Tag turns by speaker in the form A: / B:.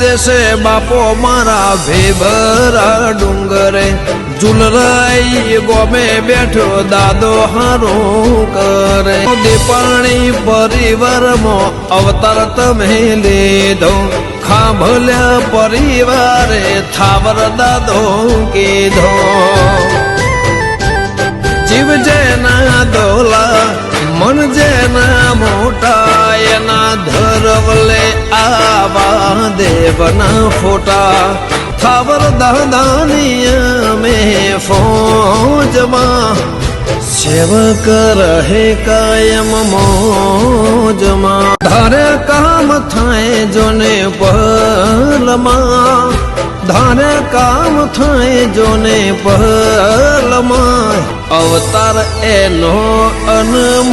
A: જશે બાપો મારા ભેભરા ડુંગરે ઝુલરાઈ ગોમે બેઠો દાદો હારું કરે દીપાણી પરિવારમાં અવતાર તમે લીધો ખાંભલ્યા પરિવારે થાવર દાદો કીધો જીવ જેના દોલા મન જેના મોટા એના ધરવલે આવા દેવના ફોટા થાવર દાદાની અમે ફોજમાં સેવક રહે કાયમ મોજમાં ધારે કામ થાય જોને પહલમાં ધારે કામ થાય જોને પહલમાં અવતાર એનો અનમોલમાં